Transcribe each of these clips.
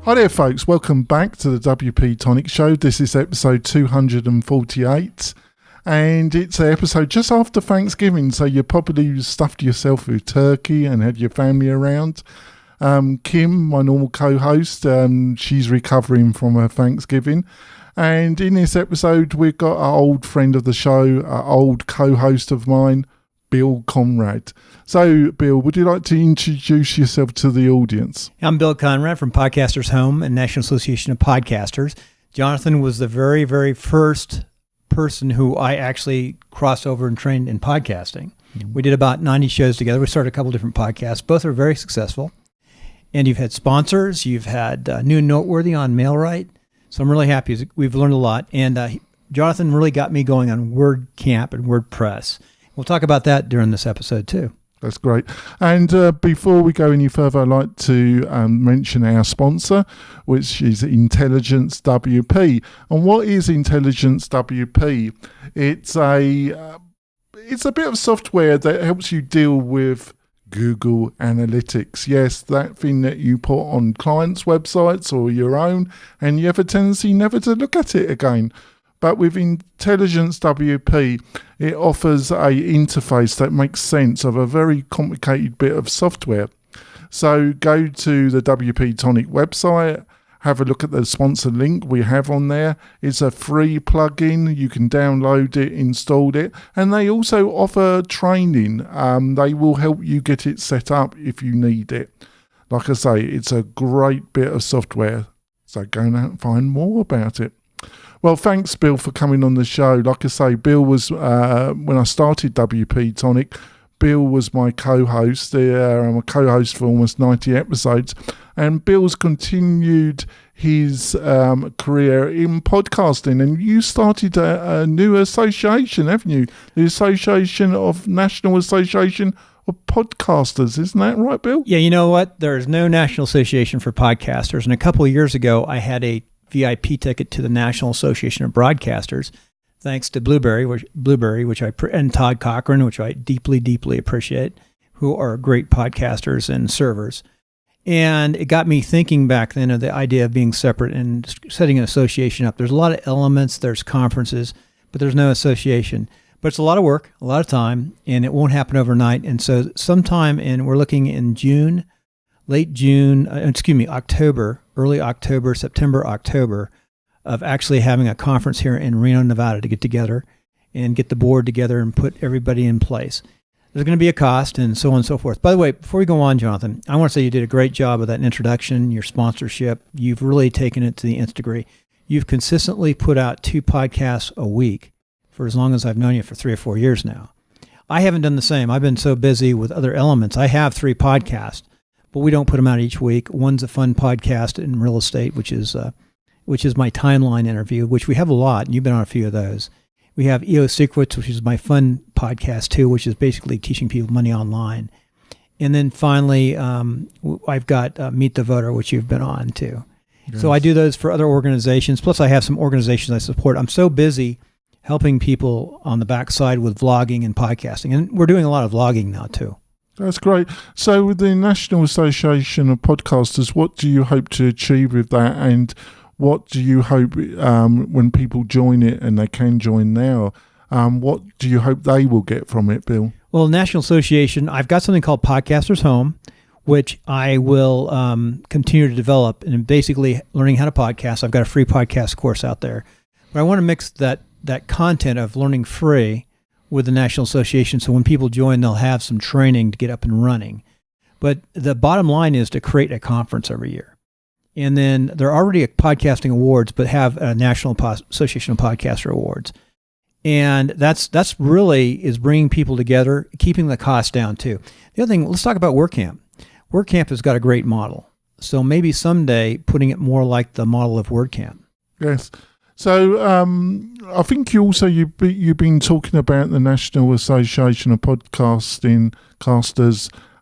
Hi there, folks. Welcome back to the WP-Tonic Show. This is episode 248, and it's an episode just after Thanksgiving, so you probably stuffed yourself with turkey and had your family around. Kim, my normal co-host, she's recovering from her Thanksgiving. And in this episode, we've got our old friend of the show, an old co-host of mine, Bill Conrad. So, Bill, would you like to introduce yourself to the audience? I'm Bill Conrad from Podcasters Home and National Association of Podcasters. Jonathan was the very, very first person who I actually crossed over and trained in podcasting. We did about 90 shows together. We started a couple different podcasts. Both are very successful. And you've had sponsors. You've had New and Noteworthy on MailRite. So I'm really happy. We've learned a lot. And Jonathan really got me going on WordCamp and WordPress. We'll talk about that during this episode too. That's great. And before we go any further, I'd like to mention our sponsor, which is Intelligence WP. And what is Intelligence WP? It's a bit of software that helps you deal with Google Analytics. Yes, that thing that you put on clients' websites or your own, and you have a tendency never to look at it again. But with Intelligence WP, it offers a interface that makes sense of a very complicated bit of software. So go to the WP-Tonic website, have a look at the sponsor link we have on there. It's a free plugin. You can download it, install it, and they also offer training. They will help you get it set up if you need it. Like I say, it's a great bit of software. So go out and find more about it. Well, thanks, Bill, for coming on the show. Like I say, Bill was, when I started WP-Tonic, Bill was my co-host. I'm a co-host for almost 90 episodes. And Bill's continued his career in podcasting. And you started a new association, haven't you? The National Association of Podcasters. Isn't that right, Bill? Yeah, you know what? There is no National Association for Podcasters. And a couple of years ago, I had a VIP ticket to the National Association of Broadcasters, thanks to Blueberry, and Todd Cochran, which I deeply, deeply appreciate, who are great podcasters and servers. And it got me thinking back then of the idea of being separate and setting an association up. There's a lot of elements, there's conferences, but there's no association. But it's a lot of work, a lot of time, and it won't happen overnight. And so sometime we're looking in October, early October, September, October, of actually having a conference here in Reno, Nevada to get together and get the board together and put everybody in place. There's going to be a cost and so on and so forth. By the way, before we go on, Jonathan, I want to say you did a great job of that introduction, your sponsorship. You've really taken it to the nth degree. You've consistently put out 2 podcasts a week for as long as I've known you, for 3 or 4 years now. I haven't done the same. I've been so busy with other elements. I have 3 podcasts, but we don't put them out each week. One's a fun podcast in real estate, which is my timeline interview, which we have a lot, and you've been on a few of those. We have EO Secrets, which is my fun podcast too, which is basically teaching people money online. And then finally, I've got Meet the Voter, which you've been on too. Yes. So I do those for other organizations. Plus I have some organizations I support. I'm so busy helping people on the backside with vlogging and podcasting. And we're doing a lot of vlogging now too. That's great. So with the National Association of Podcasters, what do you hope to achieve with that? And what do you hope when people join it, and they can join now, what do you hope they will get from it, Bill? Well, National Association, I've got something called Podcasters Home, which I will continue to develop, and basically learning how to podcast. I've got a free podcast course out there. But I want to mix that content of learning free with the National Association, so when people join, they'll have some training to get up and running. But the bottom line is to create a conference every year. And then there are already podcasting awards, but have a National Association of Podcaster Awards. And that's really is bringing people together, keeping the cost down too. The other thing, let's talk about WordCamp. WordCamp has got a great model. So maybe someday putting it more like the model of WordCamp. Yes. So I think you've been talking about the National Association of Podcasters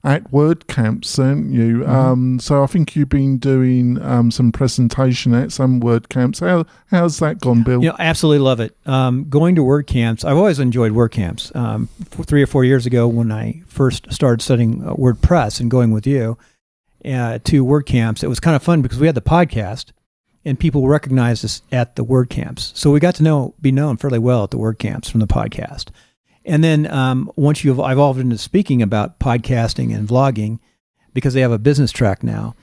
at WordCamps, haven't you? Mm-hmm. So I think you've been doing some presentation at some WordCamps. How's that gone, Bill? You know, absolutely love it. Going to WordCamps, I've always enjoyed WordCamps. 3 or 4 years ago when I first started studying WordPress and going with you, to WordCamps. It was kind of fun because we had the podcast, and people recognized us at the WordCamps. So we got to be known fairly well at the WordCamps from the podcast. And then once you've evolved into speaking about podcasting and vlogging, because they have a business track now,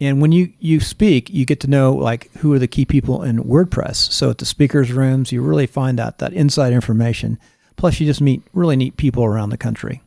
and when you speak, you get to know like who are the key people in WordPress. So at the speakers' rooms, you really find out that inside information. Plus, you just meet really neat people around the country.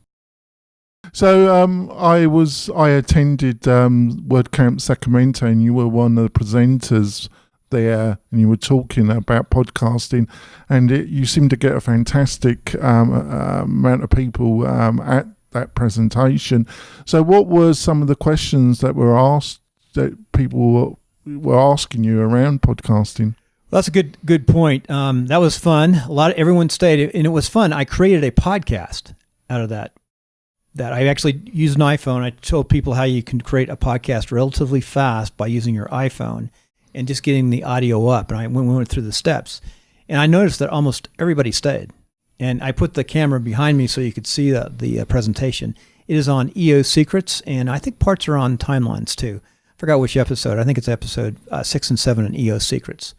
So I attended WordCamp Sacramento, and you were one of the presenters there, and you were talking about podcasting, and you seemed to get a fantastic amount of people at that presentation. So what were some of the questions that were asked that people were asking you around podcasting? Well, that's a good point. That was fun. Everyone stayed, and it was fun. I created a podcast out of that. I actually used an iPhone. I told people how you can create a podcast relatively fast by using your iPhone and just getting the audio up. And we went through the steps, and I noticed that almost everybody stayed. And I put the camera behind me so you could see the presentation. It is on EO Secrets, and I think parts are on Timelines too. Forgot which episode. I think it's episode 6 and 7 in EO Secrets.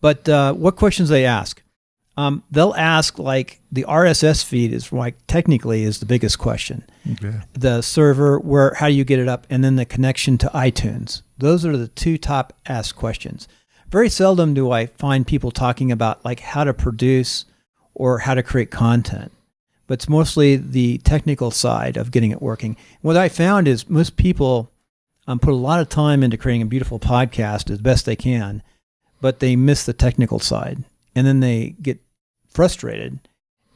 But what questions they ask? They'll ask like the RSS feed is like technically is the biggest question. Okay. The server, how do you get it up, and then the connection to iTunes. Those are the two top asked questions. Very seldom do I find people talking about like how to produce or how to create content, but it's mostly the technical side of getting it working. What I found is most people put a lot of time into creating a beautiful podcast as best they can, but they miss the technical side, and then they get frustrated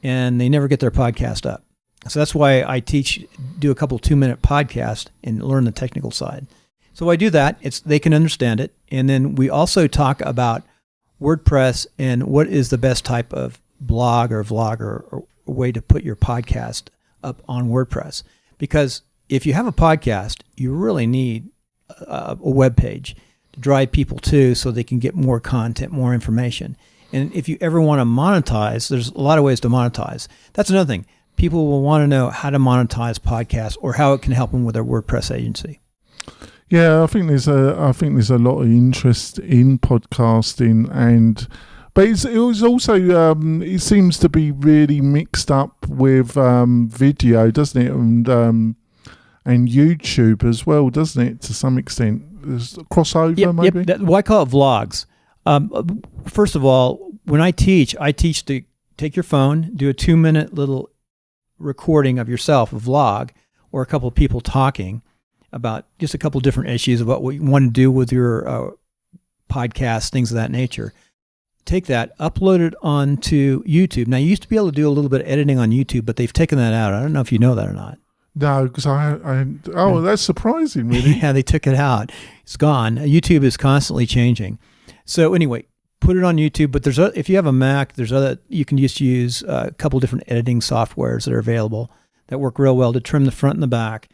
and they never get their podcast up. So that's why I do a couple 2-minute podcasts and learn the technical side. So I do that. They can understand it. And then we also talk about WordPress and what is the best type of blog or vlog or way to put your podcast up on WordPress. Because if you have a podcast, you really need a web page to drive people to so they can get more content, more information. And if you ever want to monetize, there's a lot of ways to monetize. That's another thing. People will want to know how to monetize podcasts or how it can help them with their WordPress agency. Yeah, I think there's a lot of interest in podcasting, but it was also it seems to be really mixed up with video, doesn't it, and YouTube as well, doesn't it, to some extent? There's a crossover, maybe. Yep. Why call it vlogs? First of all, when I teach to take your phone, do a 2-minute little recording of yourself, a vlog, or a couple of people talking about just a couple of different issues about what you want to do with your podcast, things of that nature. Take that, upload it onto YouTube. Now, you used to be able to do a little bit of editing on YouTube, but they've taken that out. I don't know if you know that or not. No, because that's surprising, really. Yeah, they took it out. It's gone. YouTube is constantly changing. So anyway, put it on YouTube. But if you have a Mac, you can just use a couple different editing softwares that are available that work real well to trim the front and the back,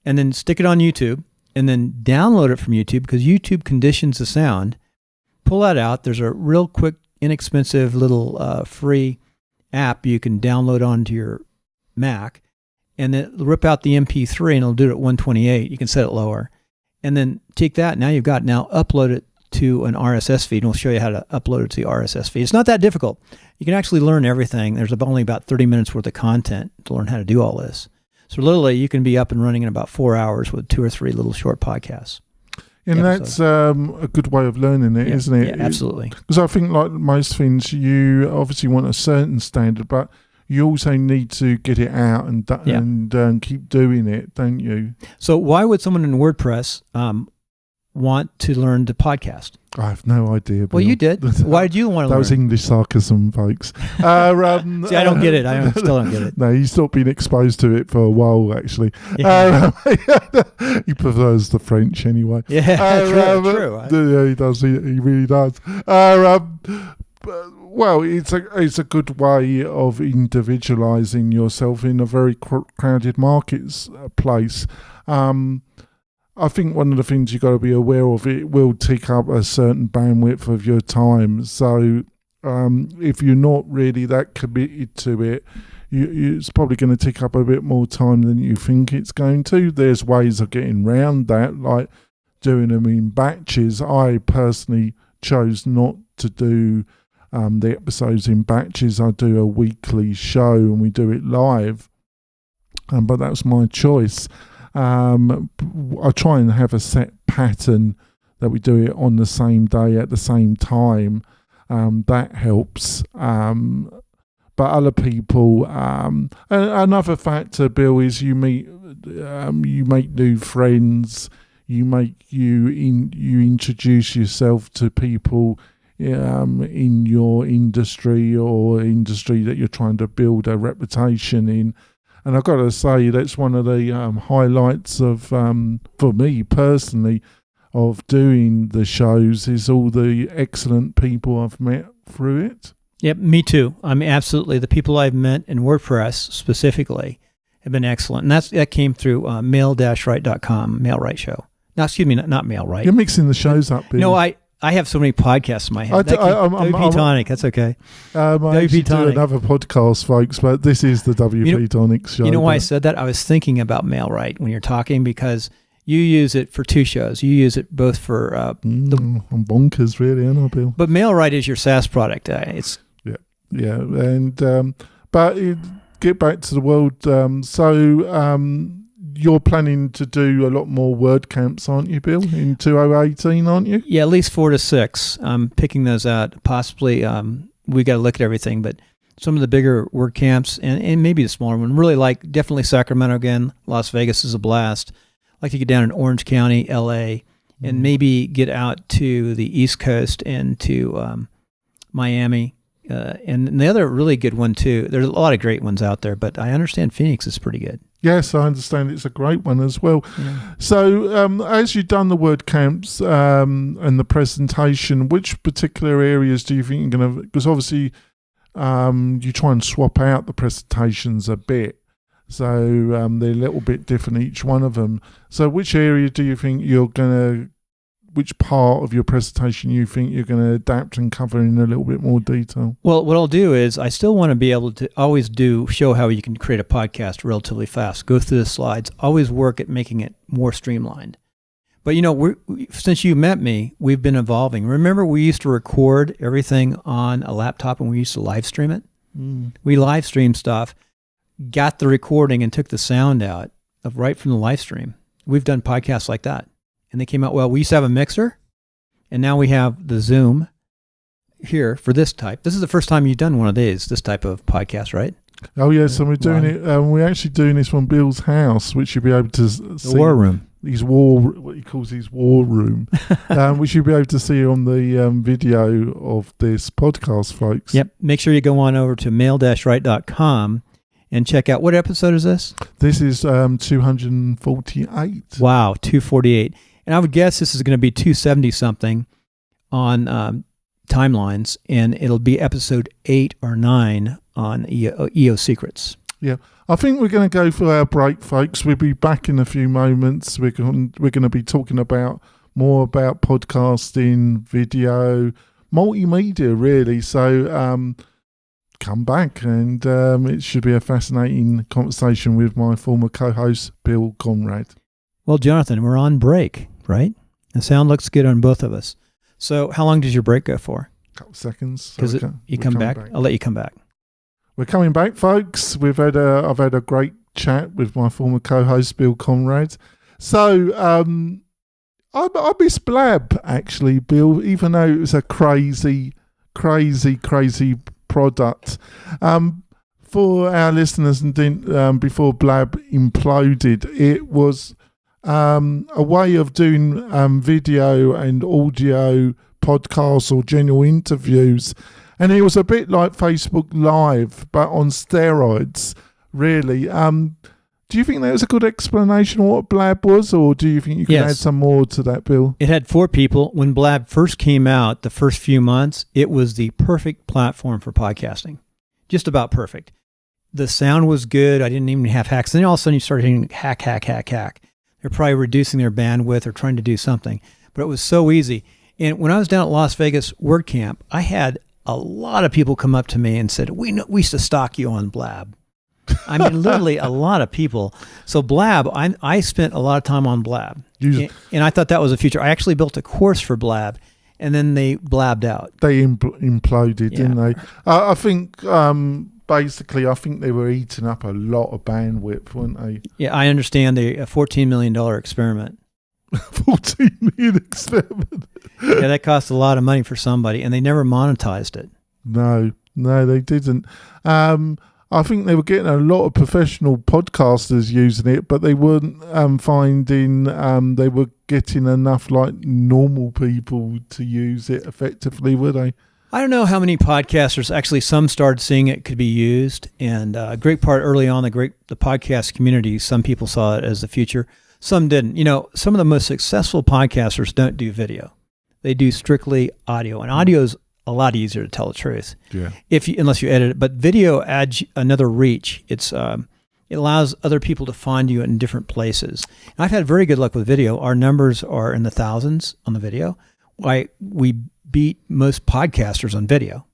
and then stick it on YouTube, and then download it from YouTube because YouTube conditions the sound. Pull that out. There's a real quick, inexpensive little free app you can download onto your Mac, and then rip out the MP3, and it'll do it at 128. You can set it lower, and then take that. Now upload it to an RSS feed, and we'll show you how to upload it to the RSS feed. It's not that difficult. You can actually learn everything. There's only about 30 minutes worth of content to learn how to do all this. So literally, you can be up and running in about 4 hours with 2 or 3 little short podcasts. And that's a good way of learning it, isn't it? Yeah, absolutely. Because I think, like most things, you obviously want a certain standard, but you also need to get it out and keep doing it, don't you? So why would someone in WordPress want to learn to podcast? I have no idea. Well, you did. Why did you want to learn? That was English sarcasm, folks. See, I don't get it. I still don't get it. No, he's not been exposed to it for a while, actually. Yeah. He prefers the French anyway. Yeah, true. Yeah, he does. He really does. Well, it's a good way of individualizing yourself in a very crowded marketplace. I think one of the things you've got to be aware of, it will take up a certain bandwidth of your time. So if you're not really that committed to it, it's probably going to take up a bit more time than you think it's going to. There's ways of getting around that, like doing them in batches. I personally chose not to do the episodes in batches. I do a weekly show and we do it live, but that's my choice. I try and have a set pattern that we do it on the same day at the same time. That helps. But other people, another factor, Bill, is you make new friends. You introduce yourself to people in your industry or industry that you're trying to build a reputation in. And I've got to say, that's one of the highlights of, for me personally, of doing the shows, is all the excellent people I've met through it. Yep, me too. I mean, absolutely. The people I've met in WordPress specifically have been excellent. And that came through mail-right.com, Mail-Right Show. No, excuse me, not Mail-Right. You're mixing the shows up, Bill. No, I have so many podcasts in my head. WP-Tonic, that's okay. I actually do another podcast, folks, but this is the WP-Tonic show. You know why I said that? I was thinking about Mail-Right when you're talking, because you use it for two shows. You use it both for... I'm bonkers, really, aren't I, Bill? But Mail-Right is your SaaS product. Yeah, and but get back to the world. You're planning to do a lot more WordCamps, aren't you, Bill, in 2018, aren't you? Yeah, at least 4 to 6. I'm picking those out. Possibly, we got to look at everything, but some of the bigger WordCamps and maybe the smaller one. Really definitely Sacramento again. Las Vegas is a blast. Like to get down in Orange County, LA, and maybe get out to the East Coast and to Miami. And the other really good one too, there's a lot of great ones out there, but I understand Phoenix is pretty good. Yes, I understand it's a great one as well. Yeah. So as you've done the WordCamps and the presentation, which particular areas do you think you're going to, because obviously you try and swap out the presentations a bit. So they're a little bit different, each one of them. So which area do you think you're going to, which part of your presentation you think you're going to adapt and cover in a little bit more detail? Well, what I'll do is I still want to be able to always show how you can create a podcast relatively fast. Go through the slides. Always work at making it more streamlined. But since you met me, we've been evolving. Remember, we used to record everything on a laptop and we used to live stream it? We live streamed stuff, got the recording and took the sound out right from the live stream. We've done podcasts like that. And they came out well. We used to have a mixer, and now we have the Zoom here for this type. This is the first time you've done one of this type of podcast, right? Oh, yes, and we're doing it. We're actually doing this from Bill's house, which you'll be able to see. The war room. What he calls his war room, which you'll be able to see on the video of this podcast, folks. Yep. Make sure you go on over to mail-right.com and check out, what episode is this? This is 248. Wow, 248. And I would guess this is going to be 270-something on timelines, and it'll be episode 8 or 9 on EO Secrets. Yeah, I think we're going to go for our break, folks. We'll be back in a few moments. We're going to be talking more about podcasting, video, multimedia, really. So come back, and it should be a fascinating conversation with my former co-host, Bill Conrad. Well, Jonathan, we're on break, right? The sound looks good on both of us. So how long does your break go for? A couple seconds. Because you come back? I'll let you come back. We're coming back, folks. I've had a great chat with my former co-host, Bill Conrad. So I miss BLAB, actually, Bill, even though it was a crazy product. For our listeners, and before BLAB imploded, it was a way of doing video and audio podcasts or general interviews, and it was a bit like Facebook Live but on steroids, really. Do you think that was a good explanation of what BLAB was, or do you think you can add some more to that, Bill? It had 4 people. When BLAB first came out, the first few months, it was the perfect platform for podcasting. Just about perfect. The sound was good. I didn't even have hacks. Then all of a sudden you started hearing hack. They're probably reducing their bandwidth or trying to do something. But it was so easy. And when I was down at Las Vegas WordCamp, I had a lot of people come up to me and said, we used to stalk you on BLAB. I mean, literally a lot of people. So BLAB, I spent a lot of time on BLAB, and I thought that was a future. I actually built a course for BLAB, and then they blabbed out. They imploded, didn't they? I think basically, I think they were eating up a lot of bandwidth, weren't they? Yeah, I understand a $14 million experiment. 14 million experiment. Yeah, that cost a lot of money for somebody, and they never monetized it. No, they didn't. I think they were getting a lot of professional podcasters using it, but they weren't finding they were getting enough like normal people to use it effectively, were they? I don't know how many podcasters, actually some started seeing it could be used, and a great part early on, the podcast community, some people saw it as the future, some didn't. Some of the most successful podcasters don't do video. They do strictly audio, and audio is a lot easier to tell the truth. Yeah. Unless you edit it, but video adds another reach. It allows other people to find you in different places. And I've had very good luck with video. Our numbers are in the thousands on the video. We beat most podcasters on video.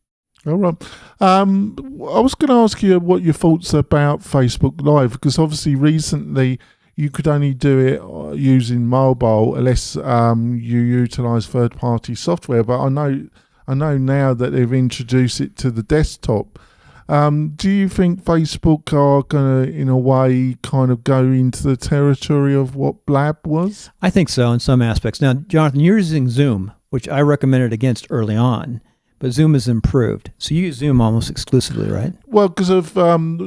All right. I was going to ask you what your thoughts about Facebook Live, because obviously recently you could only do it using mobile unless you utilize third-party software. But I know now that they've introduced it to the desktop. Do you think Facebook are going to, in a way, kind of go into the territory of what BLAB was? I think so in some aspects. Now, Jonathan, you're using Zoom, which I recommended against early on, but Zoom has improved. So you use Zoom almost exclusively, right? Well, because of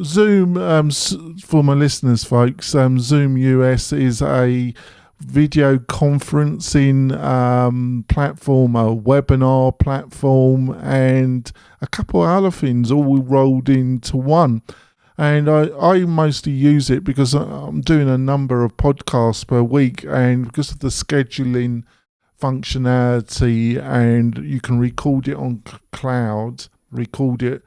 Zoom, for my listeners, folks, Zoom US is a video conferencing platform, a webinar platform, and a couple of other things all rolled into one. And I mostly use it because I'm doing a number of podcasts per week, and because of the scheduling functionality, and you can record it on cloud, record it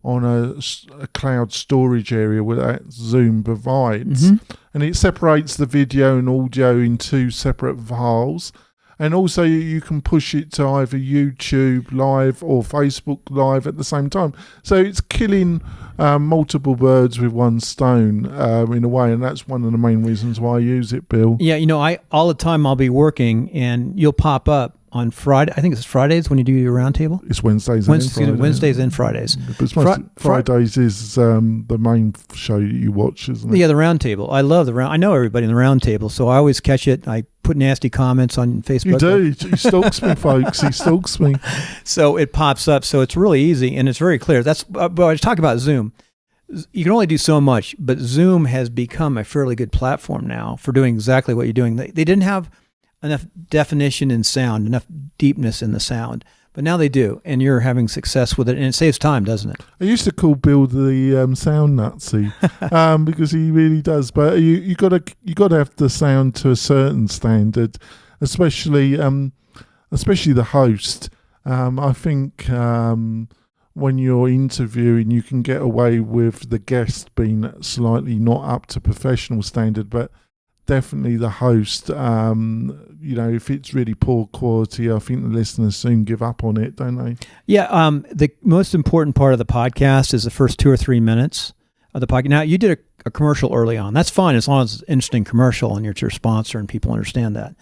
on a cloud storage area that Zoom provides. Mm-hmm. And it separates the video and audio in two separate files. And also you can push it to either YouTube Live or Facebook Live at the same time. So it's killing multiple birds with one stone in a way. And that's one of the main reasons why I use it, Bill. Yeah, all the time I'll be working and you'll pop up on Friday. I think it's Fridays when you do your roundtable. It's Wednesdays and Fridays. But Fridays is the main show you watch, isn't it? Yeah, the roundtable. I love the round. I know everybody in the roundtable, so I always catch it. I put nasty comments on Facebook. You do. He stalks me, folks. He stalks me. So it pops up. So it's really easy and it's very clear. That's. But I was talking about Zoom. You can only do so much, but Zoom has become a fairly good platform now for doing exactly what you're doing. They didn't have enough definition in sound, enough deepness in the sound, but now they do, and you're having success with it, and it saves time, doesn't it? I used to call Bill the sound Nazi because he really does. But you got to have the sound to a certain standard, especially the host. I think when you're interviewing, you can get away with the guest being slightly not up to professional standard, but definitely the host, if it's really poor quality, I think the listeners soon give up on it, don't they? Yeah. The most important part of the podcast is the first 2 or 3 minutes of the podcast. Now, you did a commercial early on. That's fine as long as it's an interesting commercial and you're your sponsor and people understand that.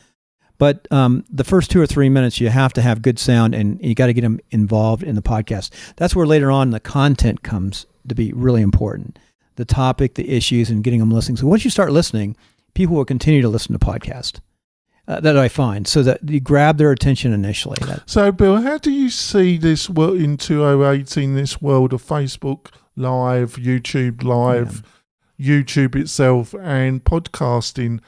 But the first 2 or 3 minutes, you have to have good sound and you got to get them involved in the podcast. That's where later on the content comes to be really important. The topic, the issues, and getting them listening. So once you start listening, people will continue to listen to podcasts. That I find, so that you grab their attention initially. So, Bill, how do you see this in 2018, this world of Facebook Live, YouTube Live, YouTube itself, and podcasting?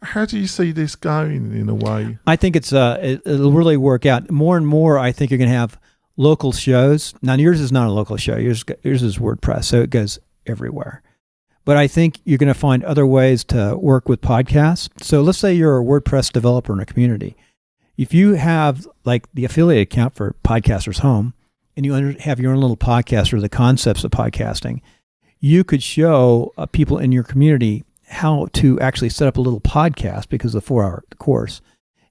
How do you see this going in a way? I think it'll really work out. More and more, I think you're going to have local shows. Now, yours is not a local show. Yours is WordPress, so it goes everywhere. But I think you're going to find other ways to work with podcasts. So let's say you're a WordPress developer in a community. If you have like the affiliate account for Podcasters Home and you have your own little podcast or the concepts of podcasting, you could show people in your community how to actually set up a little podcast because of the 4-hour course,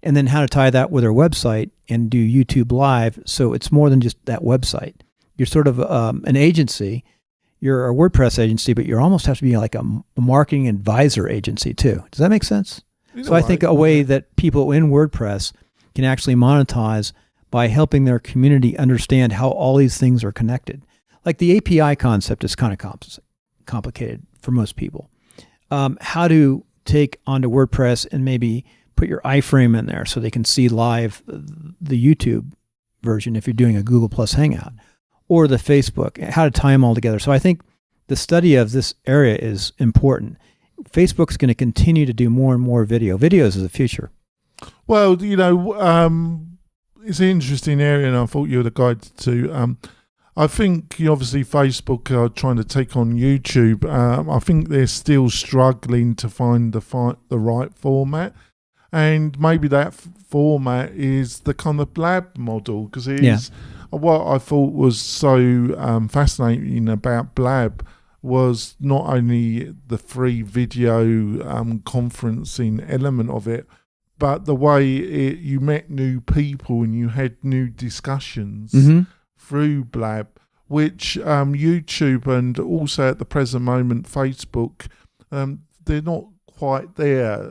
and then how to tie that with their website and do YouTube Live. So it's more than just that website. You're sort of an agency. you're a WordPress agency, but you almost have to be like a marketing advisor agency too. Does that make sense? So I think a way that people in WordPress can actually monetize by helping their community understand how all these things are connected. Like the API concept is kind of complicated for most people. How to take onto WordPress and maybe put your iframe in there so they can see live the YouTube version if you're doing a Google Plus Hangout, or the Facebook, how to tie them all together. So I think the study of this area is important. Facebook's going to continue to do more and more video. Videos is the future. Well, it's an interesting area, and I thought you were the guy to. I think obviously Facebook are trying to take on YouTube. I think they're still struggling to find the right format, and maybe that format is the kind of BLAB model, because it is what I thought was so fascinating about BLAB was not only the free video conferencing element of it, but the way you met new people and you had new discussions through BLAB, which YouTube and also at the present moment Facebook, they're not quite there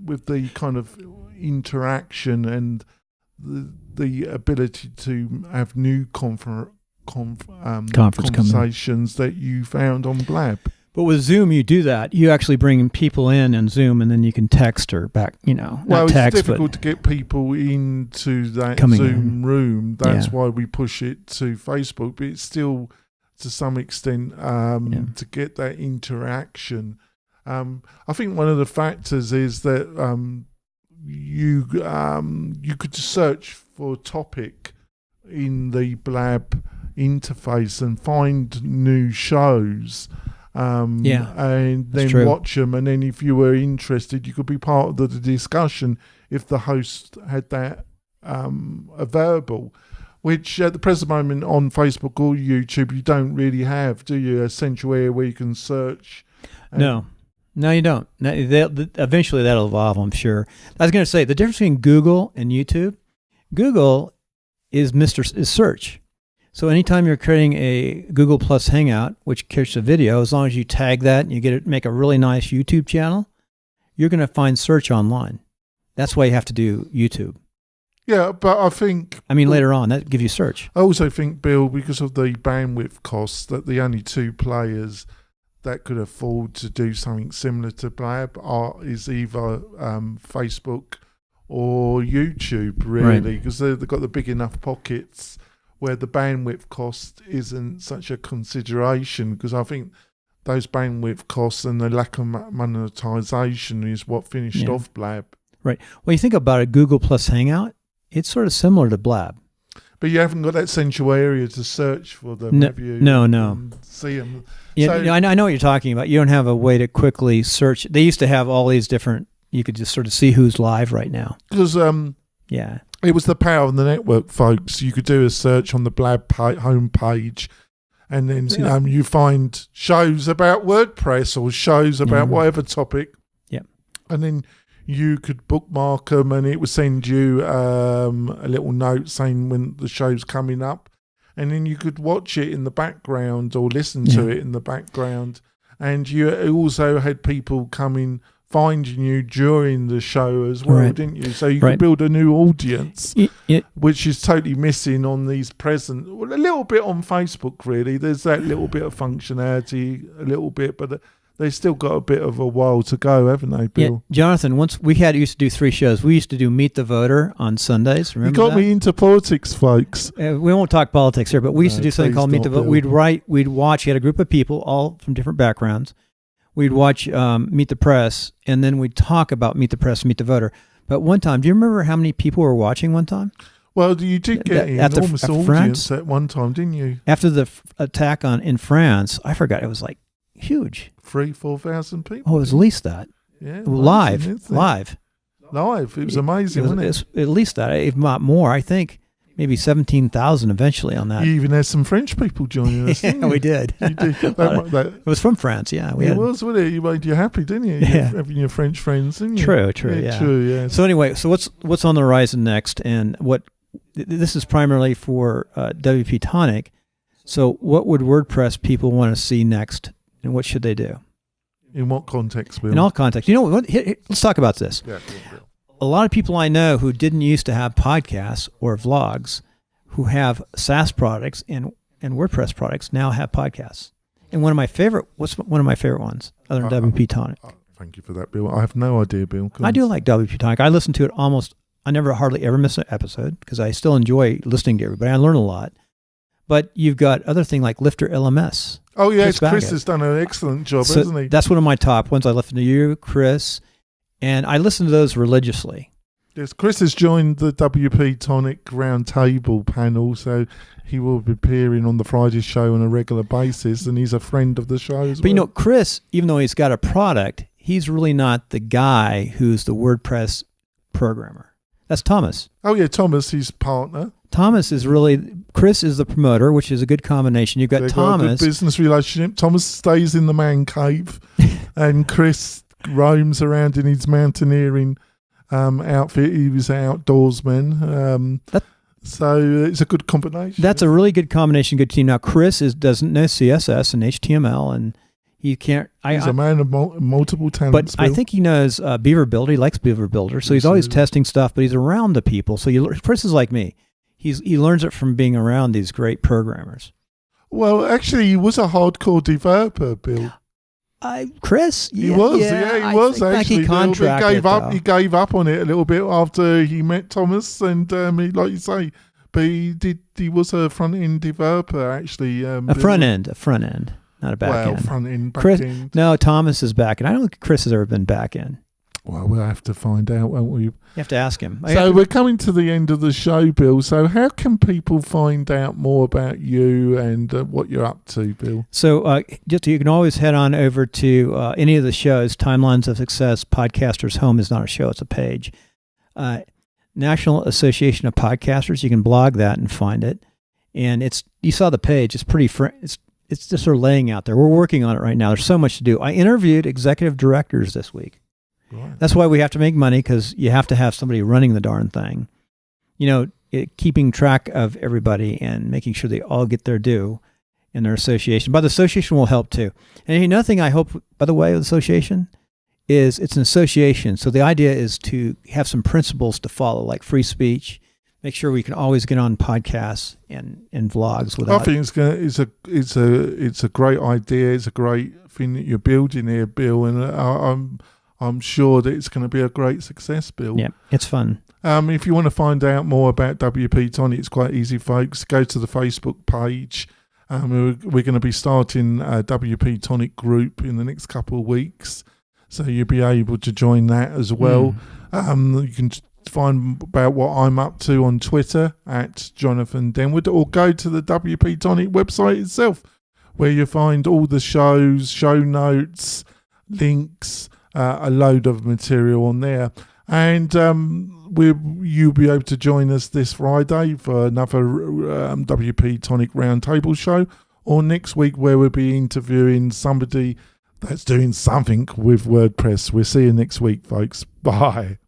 with the kind of interaction and the ability to have new conversations that you found on BLAB. But with Zoom, you do that. You actually bring people in Zoom, and then you can text or back, Well, it's difficult to get people into that Zoom room. That's why we push it to Facebook. But it's still, to some extent, to get that interaction. I think one of the factors is that you could search for a topic in the BLAB interface and find new shows. And then watch them, and then if you were interested, you could be part of the discussion if the host had that available, which at the present moment on Facebook or YouTube you don't really have, do you? A central area where you can search. No, you don't. Eventually that'll evolve, I'm sure. I was going to say the difference between Google and YouTube. Google is search. So anytime you're creating a Google Plus Hangout, which carries a video, as long as you tag that and you make a really nice YouTube channel, you're going to find search online. That's why you have to do YouTube. Yeah, but I think... later on, that gives you search. I also think, Bill, because of the bandwidth costs, that the only two players that could afford to do something similar to BLAB is either Facebook or YouTube, really, because they've got the big enough pockets where the bandwidth cost isn't such a consideration, because I think those bandwidth costs and the lack of monetization is what finished off BLAB. Right. Well, you think about it, Google Plus Hangout, it's sort of similar to BLAB. But you haven't got that central area to search for them, have you? No. See them. Yeah, I know what you're talking about. You don't have a way to quickly search. They used to have all these different, you could just sort of see who's live right now. Because... it was the power of the network, folks. You could do a search on the BLAB homepage, and then you find shows about WordPress or shows about whatever topic. Yeah, and then you could bookmark them, and it would send you a little note saying when the show's coming up, and then you could watch it in the background or listen to it in the background. And you also had people coming finding you during the show as well, didn't you? So you could build a new audience, which is totally missing on these present. Well, a little bit on Facebook, really. There's that little bit of functionality, a little bit, but they've still got a bit of a while to go, haven't they, Bill? Yeah, Jonathan, once we used to do 3 shows. We used to do Meet the Voter on Sundays. Remember you got me into politics, folks. We won't talk politics here, but we used to do something called Meet the Voter. We'd watch. We had a group of people, all from different backgrounds. We'd watch Meet the Press, and then we'd talk about Meet the Press, Meet the Voter. But one time, do you remember how many people were watching one time? Well, you did get an enormous audience at one time, didn't you? After the attack in France, I forgot, it was like huge. 3,000-4,000 people. Oh, it was at least that. Yeah. Live. It was amazing, wasn't it? At least that, if not more. I think maybe 17,000 eventually on that. You even had some French people joining us, didn't you? We did. You did. It was from France, yeah. Wasn't it? You made you happy, didn't you? Yeah. Having your French friends, didn't you? True, yeah. True, yeah. So anyway, what's on the horizon next, and this is primarily for WP-Tonic. So what would WordPress people want to see next, and what should they do? In what context, Bill? In all contexts. You know what? Let's talk about this. Yeah, Bill. A lot of people I know who didn't used to have podcasts or vlogs, who have SaaS products and WordPress products, now have podcasts. And what's one of my favorite ones, other than WP-Tonic? Thank you for that, Bill. I have no idea, Bill. I do like WP-Tonic. I listen to it I never hardly ever miss an episode because I still enjoy listening to everybody. I learn a lot. But you've got other things like Lifter LMS. Oh, yes, Chris has done an excellent job, hasn't he? That's one of my top ones. I listen to you, Chris, and I listen to those religiously. Yes, Chris has joined the WP-Tonic Roundtable panel, so he will be appearing on the Friday show on a regular basis, and he's a friend of the show as well. But you know, Chris, even though he's got a product, he's really not the guy who's the WordPress programmer. That's Thomas. Oh, yeah, Thomas, his partner. Thomas is Chris is the promoter, which is a good combination. You've got Thomas. Got a good business relationship. Thomas stays in the man cave, and Chris roams around in his mountaineering outfit. He was an outdoorsman. So it's a good combination. That's a really good combination, good team. Now, Chris doesn't know CSS and HTML, and he can't. He's a man of multiple talents. But I think he knows Beaver Builder. He likes Beaver Builder, so he's always testing stuff, but he's around the people. So Chris is like me. He learns it from being around these great programmers. Well, actually, he was a hardcore developer, Bill. Chris, he was actually. He gave up on it a little bit after he met Thomas, and like you say, but he was a front end developer actually. A front end, not a back end. Front end, back end. No, Thomas is back end. I don't think Chris has ever been back end. Well, we'll have to find out, won't we? You have to ask him. So we're coming to the end of the show, Bill. So how can people find out more about you and what you're up to, Bill? So you can always head on over to any of the shows. Timelines of Success, Podcasters Home is not a show, it's a page. National Association of Podcasters, you can blog that and find it. And you saw the page. It's pretty it's just sort of laying out there. We're working on it right now. There's so much to do. I interviewed executive directors this week. Right. That's why we have to make money, because you have to have somebody running the darn thing. You know, keeping track of everybody and making sure they all get their due in their association. But the association will help too. And another thing I hope, by the way, of the association is it's an association. So the idea is to have some principles to follow, like free speech. Make sure we can always get on podcasts and vlogs without. I think it's a great idea. It's a great thing that you're building here, Bill, and I'm sure that it's going to be a great success, Bill. Yeah, it's fun. If you want to find out more about WP-Tonic, it's quite easy, folks. Go to the Facebook page. We're going to be starting a WP-Tonic group in the next couple of weeks, so you'll be able to join that as well. You can find about what I'm up to on Twitter at Jonathan Denwood, or go to the WP-Tonic website itself, where you find all the shows, show notes, links, a load of material on there. And you'll be able to join us this Friday for another WP-Tonic Roundtable show, or next week where we'll be interviewing somebody that's doing something with WordPress. We'll see you next week, folks. Bye.